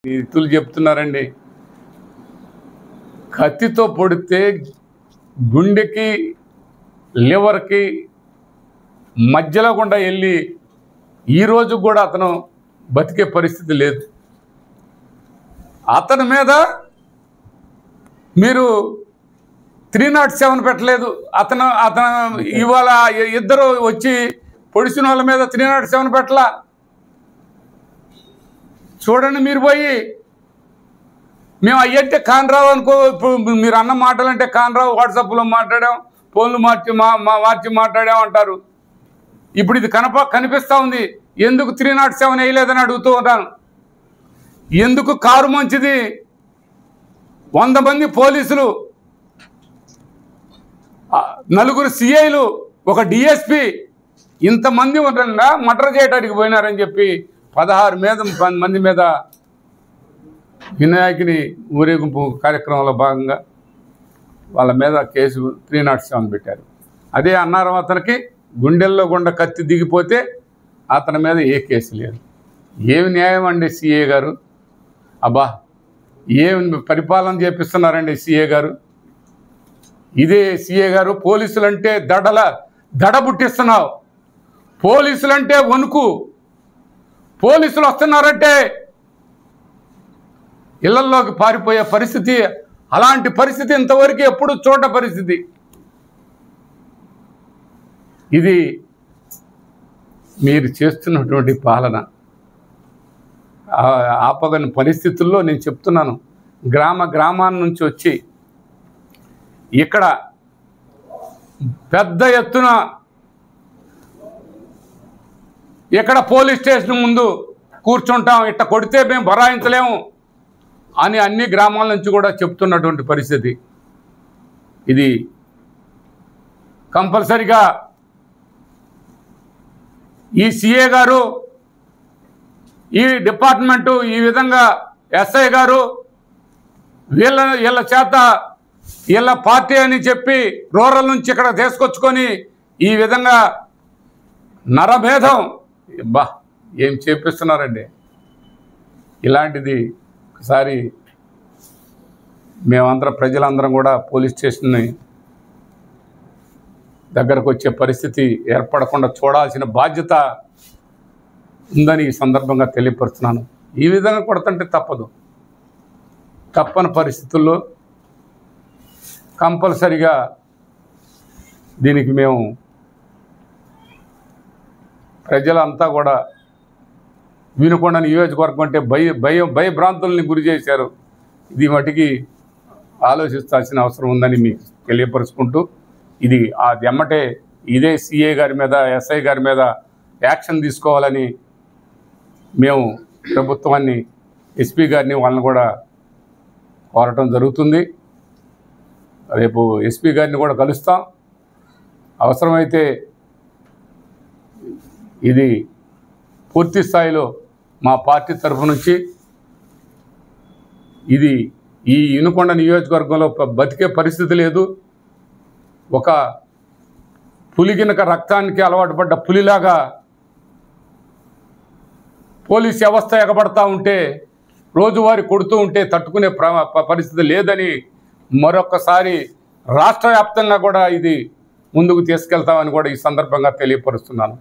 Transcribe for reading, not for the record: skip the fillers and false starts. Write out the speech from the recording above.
నీతులు చెప్తున్నారండి. కత్తితో పొడితే గుండెకి లివర్కి మధ్యలో గుండా వెళ్ళి ఈరోజు కూడా అతను బతికే పరిస్థితి లేదు. అతని మీద మీరు 307 పెట్టలేదు. అతను ఇవాళ ఇద్దరు వచ్చి పొడిచిన వాళ్ళ మీద 307 పెట్టలా. చూడండి, మీరు పోయి మేము అయ్యంటే కానరావు అనుకో. ఇప్పుడు మీరు అన్న మాటలంటే కానరావు వాట్సాప్లో మాట్లాడాం, ఫోన్లు మార్చి మాట్లాడాం అంటారు. ఇప్పుడు ఇది కనిపిస్తూ ఉంది. ఎందుకు 307 వేయలేదని అడుగుతూ ఉంటాను. ఎందుకు కారు మంచిది 100 మంది పోలీసులు, 4 సిఐలు, ఒక డిఎస్పి, ఇంతమంది ఉండగా మర్డర్ చేయడానికి పోయినారని చెప్పి 16 మంది మీద వినాయకుని ఊరేగింపు కార్యక్రమంలో భాగంగా వాళ్ళ మీద కేసు 307 పెట్టారు. అదే అన్నారం అతనికి గుండెల్లో గుండె కత్తి దిగిపోతే అతని మీద ఏ కేసు లేదు. ఏమి న్యాయం అండి సిఏ గారు? అబ్బా, ఏమి పరిపాలన చేపిస్తున్నారండి సిఏ గారు? ఇదే సిఏ గారు పోలీసులంటే దడ పుట్టిస్తున్నావు. పోలీసులంటే వణుకు. పోలీసులు వస్తున్నారంటే ఇళ్లల్లోకి పారిపోయే పరిస్థితి. అలాంటి పరిస్థితి ఇంతవరకు ఎప్పుడు చూడ పరిస్థితి. ఇది మీరు చేస్తున్నటువంటి పాలన. ఆపగని పరిస్థితుల్లో నేను చెప్తున్నాను. గ్రామాల నుంచి వచ్చి ఇక్కడ పెద్ద ఎత్తున ఇక్కడ పోలీస్ స్టేషన్ ముందు కూర్చుంటాం, ఇట్ట కొడితే మేము భరాయించలేము అని అన్ని గ్రామాల నుంచి కూడా చెప్తున్నటువంటి పరిస్థితి. ఇది కంపల్సరిగా ఈ సిఏ గారు, ఈ డిపార్ట్మెంటు, ఈ విధంగా ఎస్ఐ గారు వీళ్ళ చేత వీళ్ళ పార్టీ అని చెప్పి రూరల్ నుంచి ఇక్కడ తీసుకొచ్చుకొని ఈ విధంగా నరభేదం ఏం చేపిస్తున్నారండి. ఇలాంటిది ఒకసారి మేమందరం ప్రజలందరం కూడా పోలీస్ స్టేషన్ని దగ్గరకు వచ్చే పరిస్థితి ఏర్పడకుండా చూడాల్సిన బాధ్యత ఉందని ఈ సందర్భంగా తెలియపరుస్తున్నాను. ఈ విధంగా కొడుతుంటే తప్పని పరిస్థితుల్లో కంపల్సరిగా దీనికి మేము ప్రజలంతా కూడా వినుకొండ నియోజకవర్గం అంటే భయభ్రాంతుల్ని గురి చేశారు. ఇది మటుకి ఆలోచించాల్సిన అవసరం ఉందని మీకు తెలియపరుచుకుంటూ, ఇది ఎమ్మటే ఇదే సిఏ గారి మీద, ఎస్ఐ గారి మీద యాక్షన్ తీసుకోవాలని మేము ప్రభుత్వాన్ని, ఎస్పీ గారిని వాళ్ళని కూడా కోరటం జరుగుతుంది. రేపు ఎస్పీ గారిని కూడా కలుస్తాం. అవసరమైతే ఇది పూర్తి స్థాయిలో మా పార్టీ తరఫు నుంచి ఇది ఈ వినుకొండ నియోజకవర్గంలో బతికే పరిస్థితి లేదు. ఒక పులిగినక రక్తానికి అలవాటు పడ్డ పులిలాగా పోలీస్ వ్యవస్థ ఎగబడతా ఉంటే, రోజువారీ కొడుతూ ఉంటే తట్టుకునే పరిస్థితి లేదని మరొకసారి రాష్ట్ర వ్యాప్తంగా కూడా ఇది ముందుకు తీసుకెళ్తామని కూడా ఈ సందర్భంగా తెలియపరుస్తున్నాను.